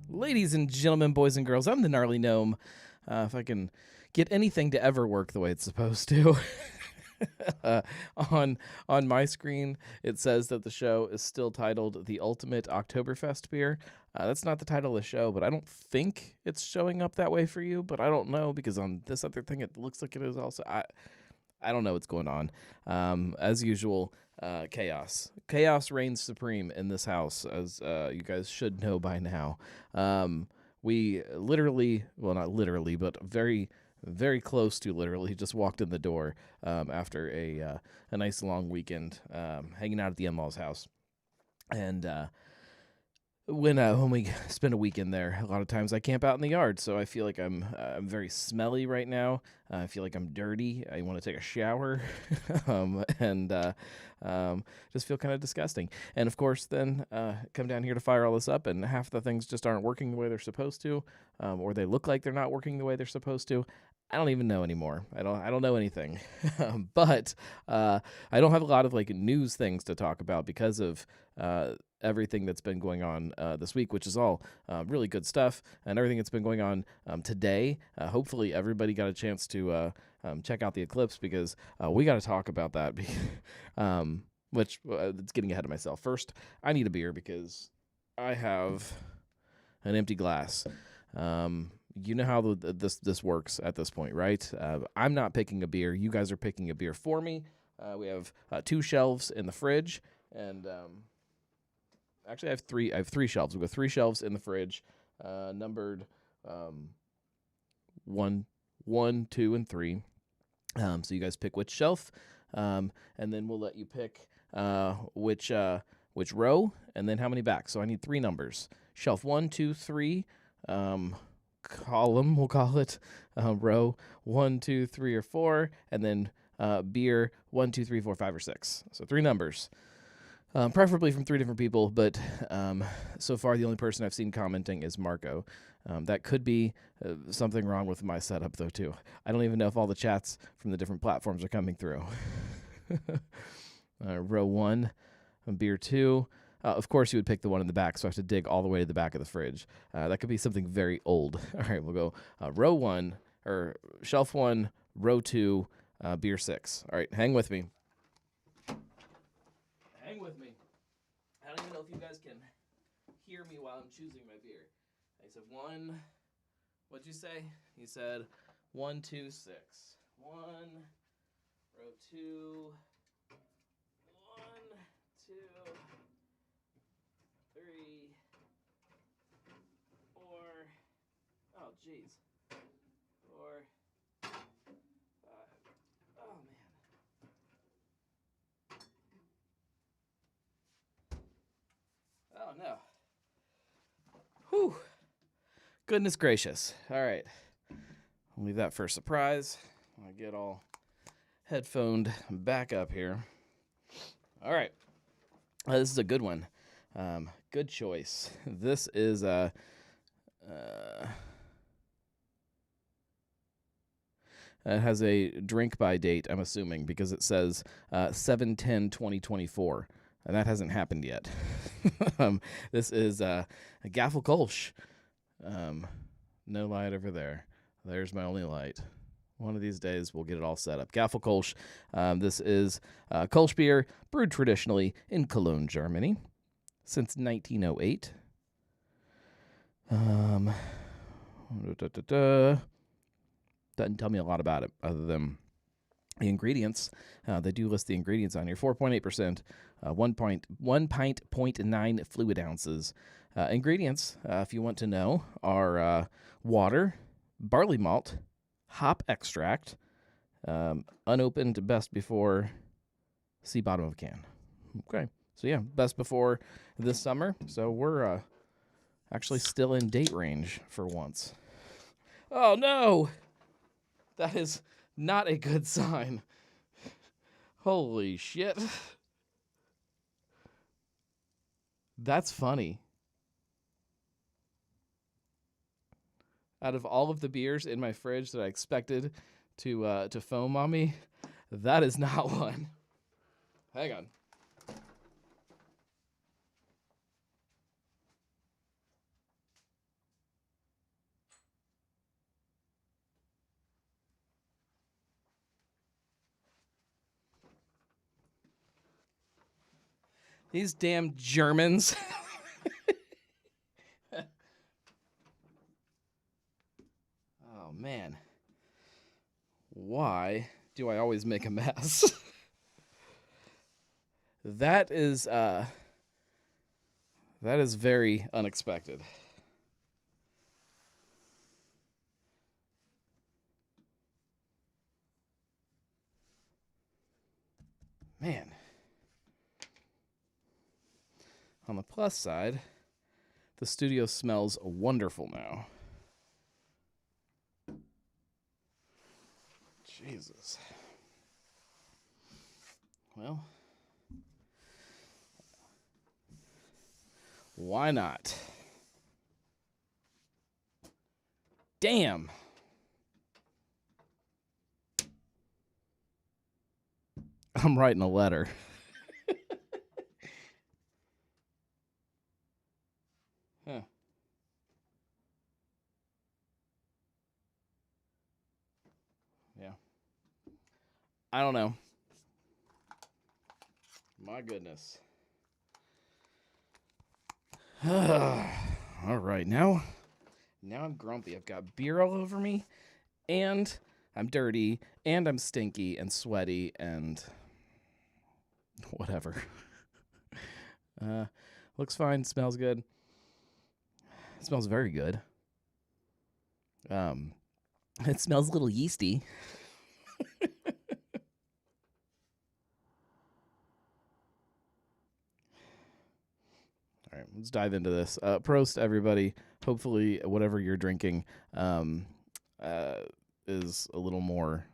Ladies and gentlemen, boys and girls, I'm the Gnarly Gnome. If I can get anything to ever work the way it's supposed to. uh, on my screen, it says that the show is still titled The Ultimate Oktoberfest Beer. That's not the title of the show, but I don't think it's showing up that way for you, but I don't know, because on this other thing it looks like it is also. I don't know what's going on. As usual, chaos. Chaos reigns supreme in this house, as you guys should know by now. We literally, well, not literally, but very, very close to literally just walked in the door after a nice long weekend hanging out at the in-laws' house. And when we spend a weekend there, a lot of times I camp out in the yard, so I feel like I'm very smelly right now. I feel like I'm dirty. I want to take a shower, and just feel kind of disgusting. And of course, then come down here to fire all this up, and half the things just aren't working the way they're supposed to, or they look like they're not working the way they're supposed to. I don't even know anymore. I don't know anything. But I don't have a lot of like news things to talk about because of everything that's been going on this week, which is all really good stuff, and everything that's been going on today. Hopefully everybody got a chance to check out the Eclipse, because we got to talk about that, which it's getting ahead of myself. First, I need a beer because I have an empty glass. You know how this works at this point, right? I'm not picking a beer. You guys are picking a beer for me. We have 2 shelves in the fridge, and actually, I have 3 shelves. We've got 3 shelves in the fridge, numbered 1, 2, and 3. So you guys pick which shelf, and then we'll let you pick which row, and then how many back. So I need 3 numbers: shelf 1, 2, 3. Column, we'll call it, row 1, 2, 3, or 4, and then beer 1, 2, 3, 4, 5, or 6. So 3 numbers. Preferably from 3 different people, but so far the only person I've seen commenting is Marco. That could be something wrong with my setup, though, too. I don't even know if all the chats from the different platforms are coming through. Row 1, beer 2. Of course, you would pick the one in the back, so I have to dig all the way to the back of the fridge. That could be something very old. All right, we'll go row 1, or shelf 1, row 2, beer 6. All right, hang with me. Hang with me. I don't even know if you guys can hear me while I'm choosing my beer. I said 1. What'd you say? You said 1, 2, 6. 1, row 2, 1, 2, 3, 4. Oh, jeez. 4, 5. Oh, man. Oh, no. Whew. Goodness gracious. All right. I'll leave that for a surprise. I'll get all headphoned back up here. All right. This is a good one. Good choice. This is it has a drink by date, I'm assuming, because it says 7/10/2024, and that hasn't happened yet. This is a Gaffel Kolsch. No light over there. There's my only light. One of these days, we'll get it all set up. Gaffel Kolsch. This is Kolsch beer brewed traditionally in Cologne, Germany, since 1908. Doesn't tell me a lot about it other than the ingredients. They do list the ingredients on here. 4.8%, 1 pint, 0.9 fluid ounces. Ingredients, if you want to know, are water, barley malt, hop extract, unopened best before, see bottom of a can. Okay, so yeah, best before this summer. So we're actually still in date range for once. Oh no! That is not a good sign. Holy shit. That's funny. Out of all of the beers in my fridge that I expected to foam on me, that is not one. Hang on. These damn Germans. Oh, man. Why do I always make a mess? That is very unexpected. Man. On the plus side, the studio smells wonderful now. Jesus. Well, why not? Damn. I'm writing a letter. Huh. Yeah. I don't know. My goodness. All right, now I'm grumpy. I've got beer all over me, and I'm dirty, and I'm stinky and sweaty and whatever. Looks fine. Smells good. It smells very good. It smells a little yeasty. All right, let's dive into this. Prost, everybody. Hopefully, whatever you're drinking is a little more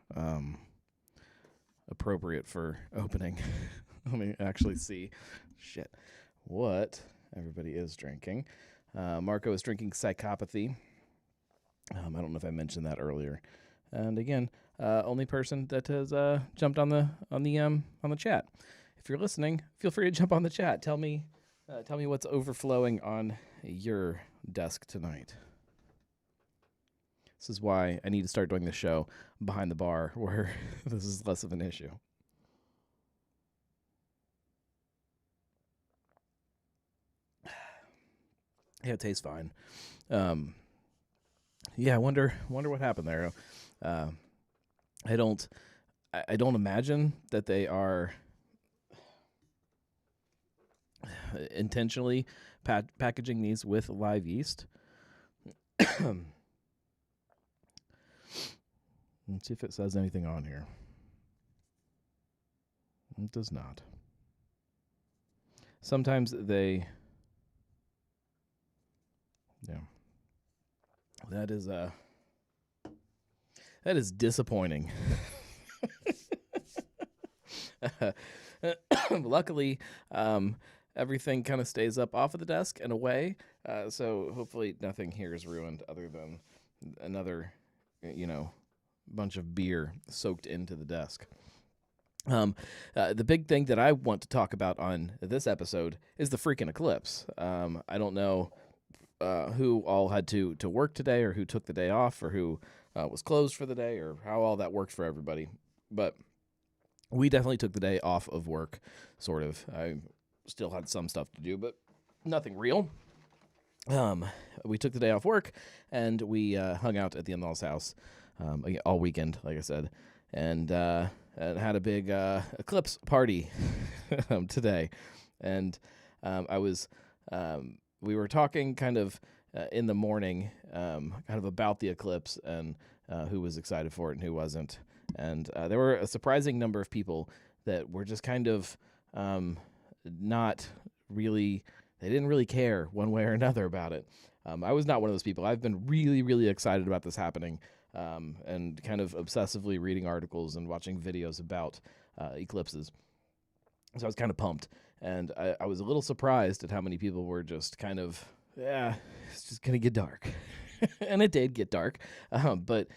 appropriate for opening. Let me actually see. Shit. What everybody is drinking. Marco is drinking Psychopathy. I don't know if I mentioned that earlier. And again, only person that has jumped on the chat. If you're listening, feel free to jump on the chat. Tell me what's overflowing on your desk tonight. This is why I need to start doing the show behind the bar, where this is less of an issue. Yeah, it tastes fine. Yeah, I wonder what happened there. I don't imagine that they are intentionally packaging these with live yeast. Let's see if it says anything on here. It does not. Sometimes they... Yeah. That is disappointing. Luckily, everything kind of stays up off of the desk and away, so hopefully nothing here is ruined other than another, bunch of beer soaked into the desk. The big thing that I want to talk about on this episode is the freaking Eclipse. I don't know who all had to work today, or who took the day off, or who was closed for the day, or how all that worked for everybody. But we definitely took the day off of work, sort of. I still had some stuff to do, but nothing real. We took the day off work, and we hung out at the in-laws' house all weekend, like I said, and had a big Eclipse party today. And we were talking kind of in the morning, kind of about the Eclipse and who was excited for it and who wasn't. And there were a surprising number of people that were just kind of not really, they didn't really care one way or another about it. I was not one of those people. I've been really, really excited about this happening, and kind of obsessively reading articles and watching videos about eclipses. So I was kind of pumped. And I was a little surprised at how many people were just kind of, yeah, it's just going to get dark. And it did get dark. But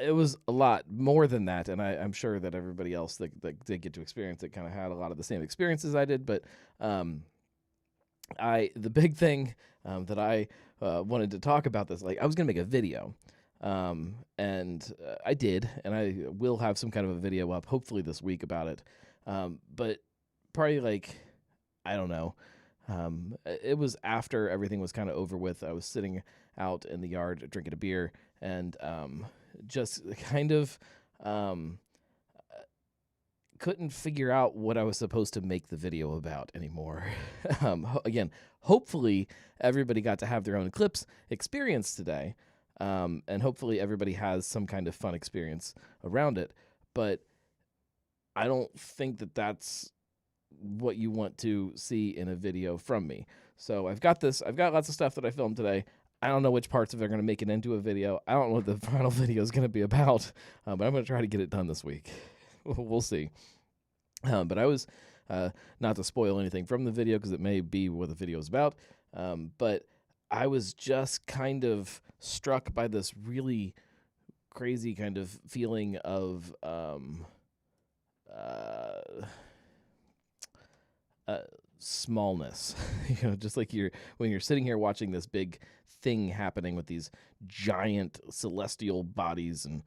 it was a lot more than that. And I'm sure that everybody else that did get to experience it kind of had a lot of the same experiences I did. But the big thing that I wanted to talk about this, like I was going to make a video. And I did. And I will have some kind of a video up hopefully this week about it. But probably like, I don't know. It was after everything was kind of over with. I was sitting out in the yard drinking a beer and just kind of couldn't figure out what I was supposed to make the video about anymore. Again, hopefully everybody got to have their own Eclipse experience today, and hopefully everybody has some kind of fun experience around it. But I don't think that that's what you want to see in a video from me. So I've got lots of stuff that I filmed today. I don't know which parts of it are going to make it into a video. I don't know what the final video is going to be about, but I'm going to try to get it done this week. We'll see. But I was, not to spoil anything from the video because it may be what the video is about, but I was just kind of struck by this really crazy kind of feeling of smallness. Just like when you're sitting here watching this big thing happening with these giant celestial bodies, and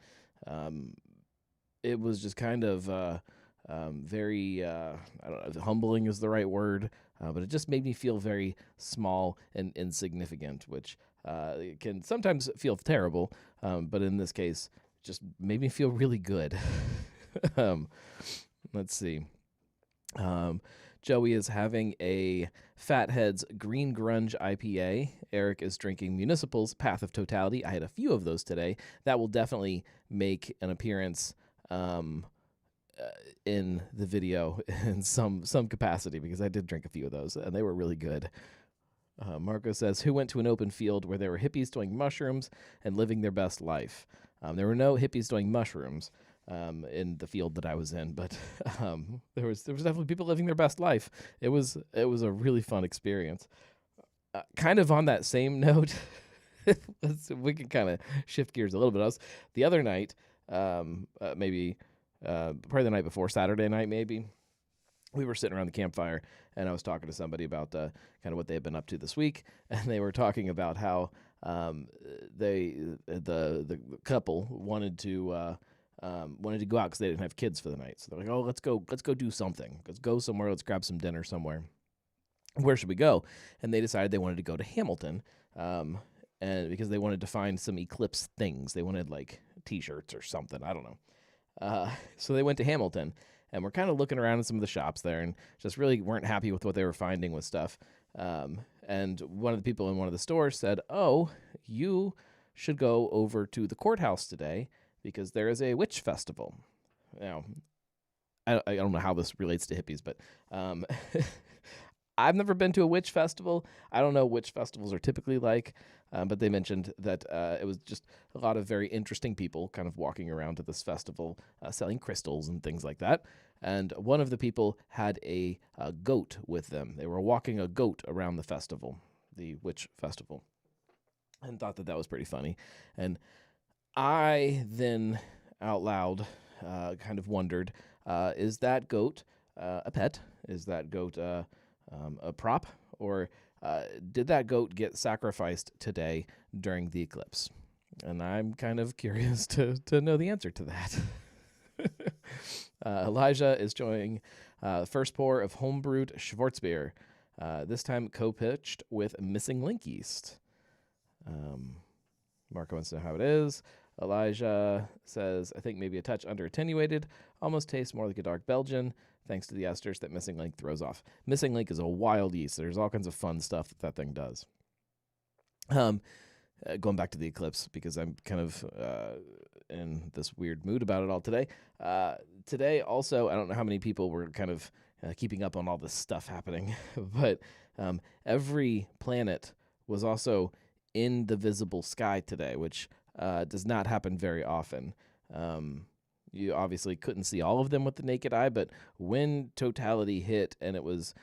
it was just kind of very, I don't know if humbling is the right word, but it just made me feel very small and insignificant, which can sometimes feel terrible, but in this case, just made me feel really good. Let's see. Joey is having a Fatheads Green Grunge IPA. Eric is drinking Municipal's Path of Totality. I had a few of those today. That will definitely make an appearance in the video in some capacity, because I did drink a few of those, and they were really good. Marco says, who went to an open field where there were hippies doing mushrooms and living their best life? There were no hippies doing mushrooms in the field that I was in, but there was definitely people living their best life. It was a really fun experience. Kind of on that same note, we can kind of shift gears a little bit. The other night, maybe probably the night before, Saturday night maybe, we were sitting around the campfire, and I was talking to somebody about kind of what they had been up to this week, and they were talking about how the couple wanted to go out because they didn't have kids for the night. So they're like, oh, let's go do something. Let's go somewhere. Let's grab some dinner somewhere. Where should we go? And they decided they wanted to go to Hamilton, and because they wanted to find some Eclipse things. They wanted like T-shirts or something. I don't know. So they went to Hamilton, and we're kind of looking around at some of the shops there, and just really weren't happy with what they were finding with stuff. And one of the people in one of the stores said, oh, you should go over to the courthouse today because there is a witch festival. Now, I don't know how this relates to hippies, but I've never been to a witch festival. I don't know what witch festivals are typically like, but they mentioned that it was just a lot of very interesting people kind of walking around to this festival, selling crystals and things like that. And one of the people had a goat with them. They were walking a goat around the festival, the witch festival, and thought that was pretty funny. And I then, out loud, kind of wondered, is that goat a pet? Is that goat a prop? Or did that goat get sacrificed today during the eclipse? And I'm kind of curious to know the answer to that. Elijah is joining first pour of homebrewed Schwarzbier, this time co-pitched with Missing Link Yeast. Marco wants to know how it is. Elijah says, I think maybe a touch under attenuated, almost tastes more like a dark Belgian, thanks to the esters that Missing Link throws off. Missing Link is a wild yeast. There's all kinds of fun stuff that thing does. Going back to the Eclipse, because I'm kind of in this weird mood about it all today. Today also, I don't know how many people were kind of keeping up on all this stuff happening, but every planet was also in the visible sky today, which does not happen very often. You obviously couldn't see all of them with the naked eye, but when Totality hit and it was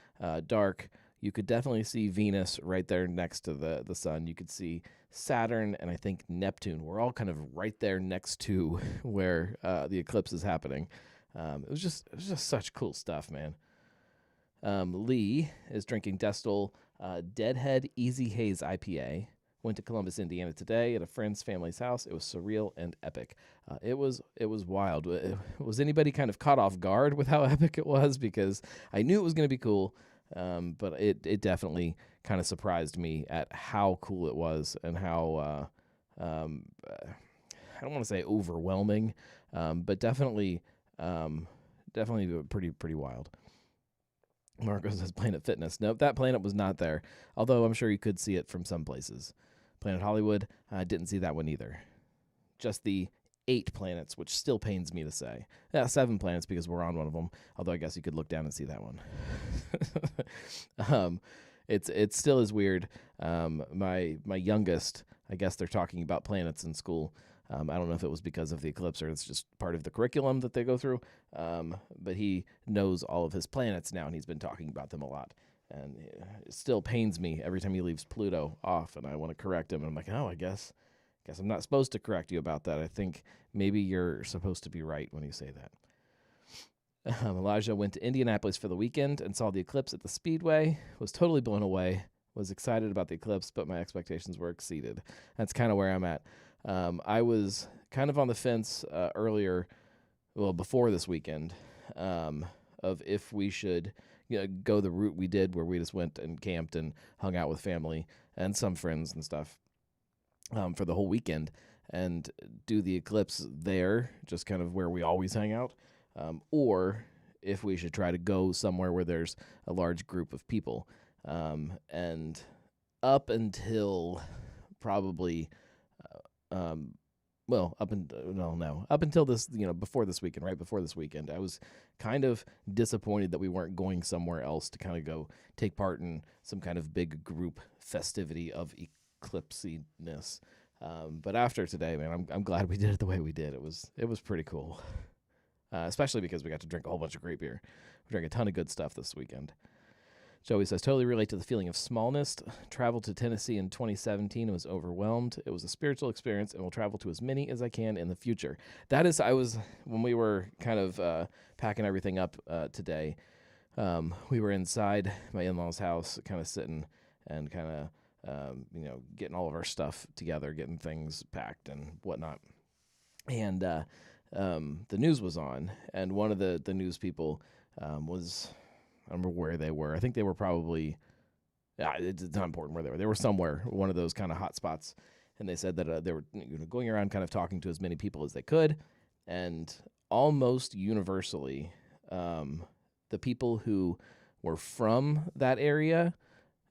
dark, you could definitely see Venus right there next to the sun. You could see Saturn and I think Neptune. We're all kind of right there next to where the eclipse is happening. It was just such cool stuff, man. Lee is drinking Destil Deadhead Easy Haze IPA Went to Columbus, Indiana today at a friend's family's house. It was surreal and epic. It was wild. Was anybody kind of caught off guard with how epic it was? Because I knew it was going to be cool, but it definitely kind of surprised me at how cool it was and how I don't want to say overwhelming, but definitely pretty wild. Marco says Planet Fitness. Nope, that planet was not there, although I'm sure you could see it from some places. Planet Hollywood, I didn't see that one either. Just the 8 planets, which still pains me to say. 7 planets because we're on one of them, although I guess you could look down and see that one. It still is weird. My youngest, I guess they're talking about planets in school. I don't know if it was because of the eclipse or it's just part of the curriculum that they go through. But he knows all of his planets now, and he's been talking about them a lot. And it still pains me every time he leaves Pluto off, and I want to correct him. And I'm like, oh, I guess I'm not supposed to correct you about that. I think maybe you're supposed to be right when you say that. Elijah went to Indianapolis for the weekend and saw the eclipse at the Speedway. Was totally blown away. Was excited about the eclipse, but my expectations were exceeded. That's kind of where I'm at. I was kind of on the fence before this weekend, of if we should go the route we did, where we just went and camped and hung out with family and some friends and stuff for the whole weekend, and do the eclipse there, just kind of where we always hang out, or if we should try to go somewhere where there's a large group of people. And up until probably up until this, before this weekend, right before this weekend, I was kind of disappointed that we weren't going somewhere else to kind of go take part in some kind of big group festivity of eclipsiness. But after today, man, I'm glad we did it the way we did. It was pretty cool, especially because we got to drink a whole bunch of great beer. We drank a ton of good stuff this weekend. Joey says, totally relate to the feeling of smallness. Traveled to Tennessee in 2017 and was overwhelmed. It was a spiritual experience and will travel to as many as I can in the future. When we were kind of packing everything up today, we were inside my in-laws' house, kind of sitting and kind of, getting all of our stuff together, getting things packed and whatnot. And the news was on, and one of the news people was... I don't remember where they were. I think they were probably, it's not important where they were. They were somewhere, one of those kind of hot spots. And they said that they were going around kind of talking to as many people as they could. And almost universally, the people who were from that area,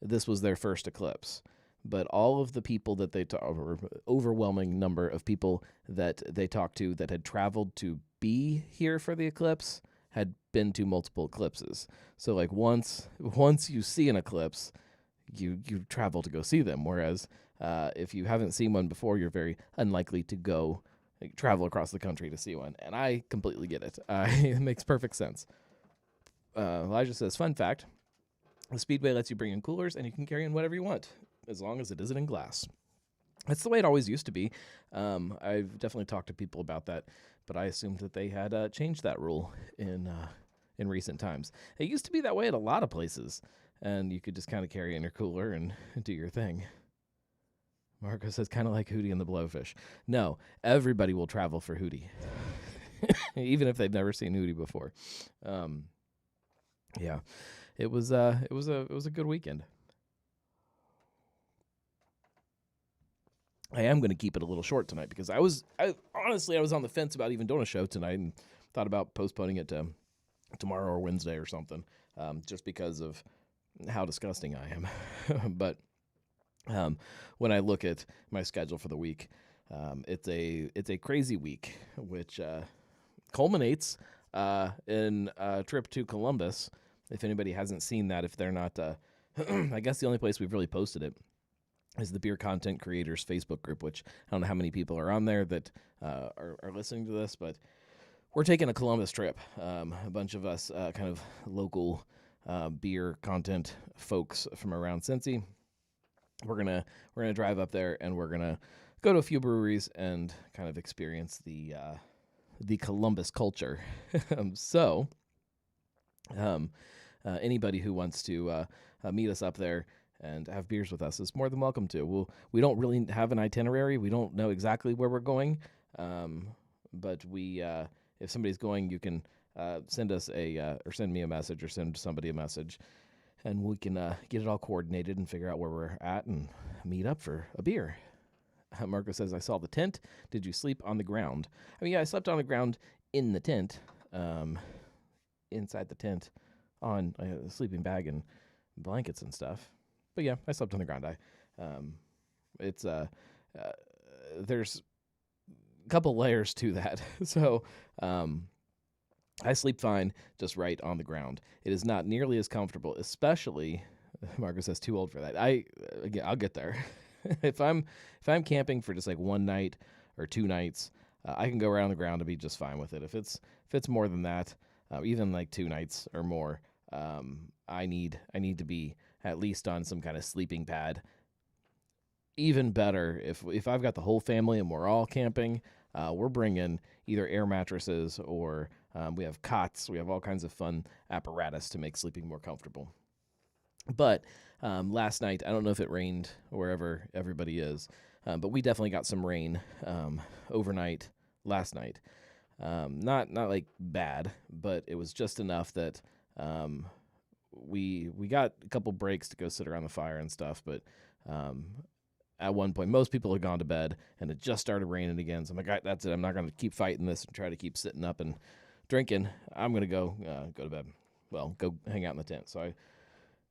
this was their first eclipse. But all of the people that they overwhelming number of people that they talked to that had traveled to be here for the eclipse had been to multiple eclipses. So like once you see an eclipse, you travel to go see them. Whereas if you haven't seen one before, you're very unlikely to go travel across the country to see one. And I completely get it. It makes perfect sense. Elijah says, fun fact, the Speedway lets you bring in coolers and you can carry in whatever you want, as long as it isn't in glass. That's the way it always used to be. I've definitely talked to people about that, but I assumed that they had changed that rule in recent times. It used to be that way at a lot of places, and you could just kind of carry in your cooler and do your thing. Marco says, kind of like Hootie and the Blowfish. No, everybody will travel for Hootie, even if they've never seen Hootie before. Yeah, it was a good weekend. I am going to keep it a little short tonight because I was on the fence about even doing a show tonight and thought about postponing it to tomorrow or Wednesday or something, just because of how disgusting I am. But when I look at my schedule for the week, it's a crazy week, which culminates in a trip to Columbus. If anybody hasn't seen that, if they're not, I guess the only place we've really posted it is the Beer Content Creators Facebook group, which I don't know how many people are on there that are listening to this, but we're taking a Columbus trip. A bunch of us kind of local beer content folks from around Cincy. We're gonna drive up there and we're gonna go to a few breweries and kind of experience the Columbus culture. Anybody who wants to meet us up there and have beers with us is more than welcome to. We don't really have an itinerary. We don't know exactly where we're going, but if somebody's going, you can send us or send me a message or send somebody a message, and we can get it all coordinated and figure out where we're at and meet up for a beer. Marco says, I saw the tent. Did you sleep on the ground? I mean, yeah, I slept on the ground in the tent, inside the tent, on a sleeping bag and blankets and stuff. But yeah, I slept on the ground. There's a couple layers to that. So I sleep fine just right on the ground. It is not nearly as comfortable, especially, Marco says, too old for that. I'll get there. If I'm camping for just like one night or 2 nights, I can go around the ground and be just fine with it. If it's more than that, even like 2 nights or more, I need to be at least on some kind of sleeping pad. Even better if I've got the whole family and we're all camping, we're bringing either air mattresses or we have cots. We have all kinds of fun apparatus to make sleeping more comfortable. But last night, I don't know if it rained wherever everybody is, but we definitely got some rain overnight last night. Not like bad, but it was just enough that we got a couple breaks to go sit around the fire and stuff. But at one point, most people had gone to bed, and it just started raining again. So I'm like, that's it. I'm not going to keep fighting this and try to keep sitting up and drinking. I'm going to go to bed. Well, go hang out in the tent. So I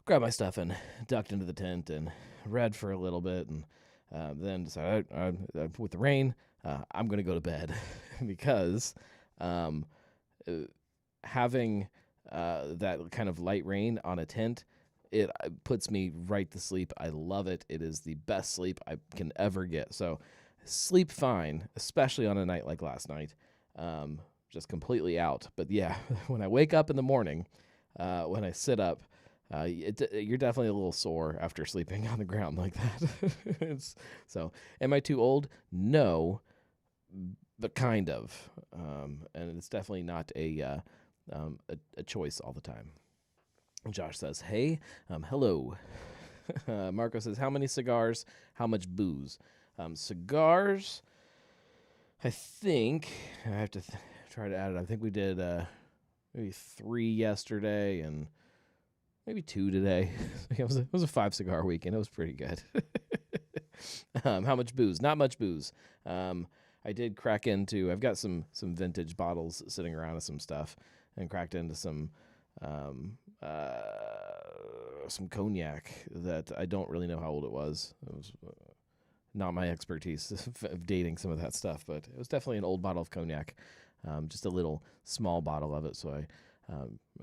grabbed my stuff and ducked into the tent and read for a little bit, and then decided with the rain, I'm going to go to bed because having that kind of light rain on a tent, it puts me right to sleep. I love it. It is the best sleep I can ever get. So sleep fine, especially on a night like last night, just completely out. But yeah, when I wake up in the morning, when I sit up, you're definitely a little sore after sleeping on the ground like that. So, am I too old? No, but kind of. And it's definitely not a choice all the time. Josh says, hey, hello. Marco says, how many cigars? How much booze? Cigars, I think, I have to try to add it. I think we did maybe 3 yesterday and maybe 2 today. It was a 5 cigar weekend. It was pretty good. How much booze? Not much booze. I did crack into, I've got some vintage bottles sitting around of some stuff, and cracked into some cognac that I don't really know how old it was. It was not my expertise of dating some of that stuff, but it was definitely an old bottle of cognac, just a little small bottle of it. So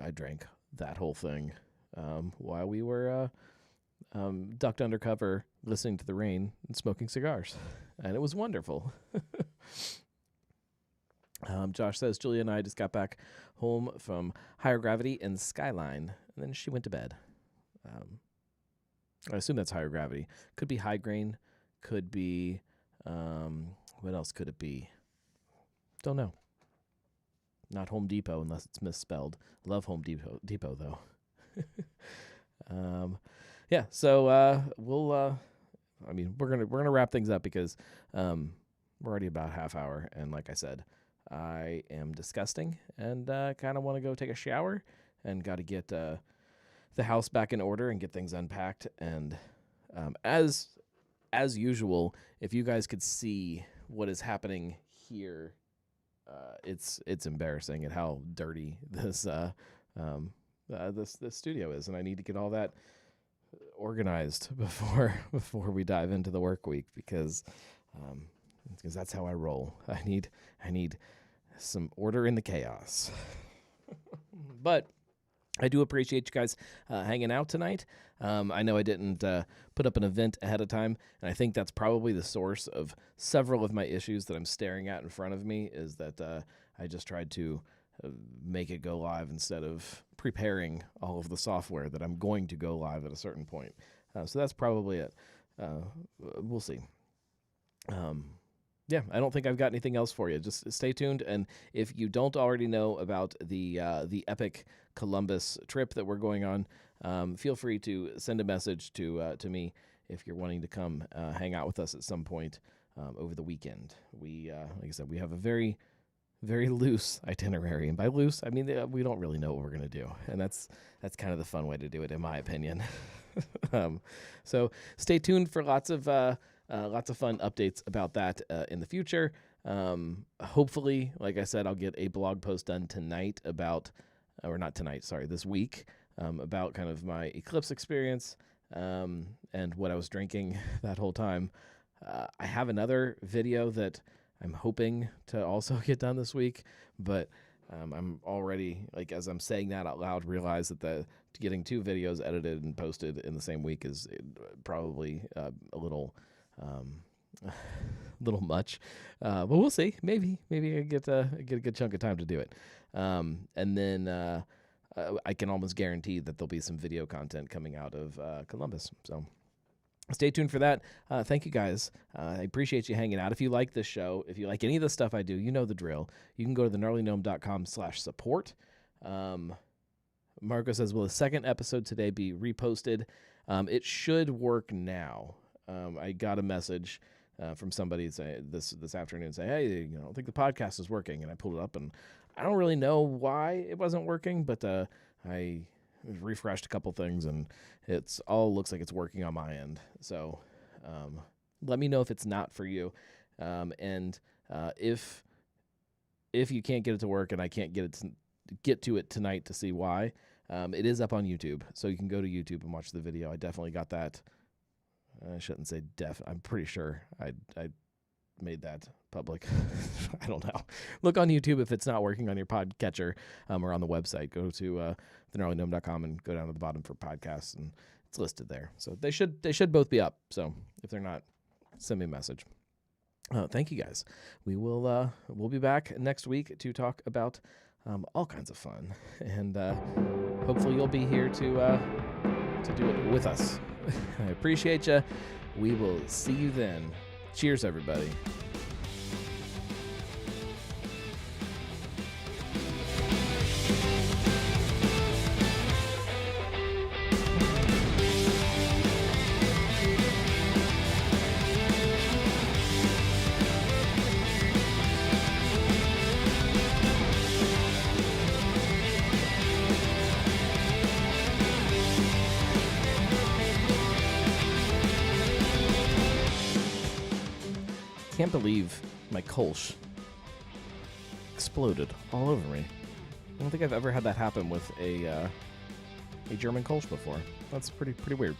I drank that whole thing while we were ducked under cover, listening to the rain and smoking cigars, and it was wonderful. Josh says, Julia and I just got back home from Higher Gravity and Skyline, and then she went to bed. I assume that's Higher Gravity. Could be High Grain, could be, what else could it be? Don't know. Not Home Depot unless it's misspelled. Love Home Depot though. Yeah, so we'll we're gonna wrap things up because we're already about half hour, and like I said, I am disgusting and kind of want to go take a shower and got to get the house back in order and get things unpacked. And as usual, if you guys could see what is happening here, it's embarrassing at how dirty this studio is, and I need to get all that organized before we dive into the work week because that's how I roll. I need some order in the chaos. But I do appreciate you guys hanging out tonight. I know I didn't put up an event ahead of time, and I think that's probably the source of several of my issues that I'm staring at in front of me, is that I just tried to make it go live instead of preparing all of the software that I'm going to go live at a certain point. So that's probably it. We'll see. yeah, I don't think I've got anything else for you. Just stay tuned, and if you don't already know about the epic Columbus trip that we're going on, feel free to send a message to me if you're wanting to come hang out with us at some point over the weekend. We, like I said, we have a very, very loose itinerary, and by loose, I mean we don't really know what we're gonna do, and that's kind of the fun way to do it, in my opinion. So stay tuned for lots of fun updates about that in the future. Hopefully, like I said, I'll get a blog post done tonight about, or not tonight, sorry, this week, about kind of my Eclipse experience and what I was drinking that whole time. I have another video that I'm hoping to also get done this week, but I'm already, like, as I'm saying that out loud, realize that getting 2 videos edited and posted in the same week is probably a little much, but we'll see. Maybe I get a good chunk of time to do it, and then I can almost guarantee that there'll be some video content coming out of Columbus. So stay tuned for that. Thank you guys. I appreciate you hanging out. If you like this show, if you like any of the stuff I do, you know the drill. You can go to thegnarlygnome.com/support. Marco says, will the second episode today be reposted? It should work now. I got a message from somebody this afternoon saying, hey, I don't think the podcast is working. And I pulled it up, and I don't really know why it wasn't working, but I refreshed a couple things, and it's all looks like it's working on my end. So let me know if it's not for you. And if you can't get it to work and I can't get to it tonight to see why, it is up on YouTube. So you can go to YouTube and watch the video. I definitely got that. I shouldn't say I'm pretty sure I made that public. I don't know. Look on YouTube if it's not working on your podcatcher or on the website. Go to thegnarlygnome.com and go down to the bottom for podcasts, and it's listed there. So they should both be up. So if they're not, send me a message. Thank you guys. We'll be back next week to talk about all kinds of fun, and hopefully you'll be here to do it with us. I appreciate you. We will see you then. Cheers, everybody. Can't believe my Kolsch exploded all over me. I don't think I've ever had that happen with a German Kolsch before. That's pretty weird.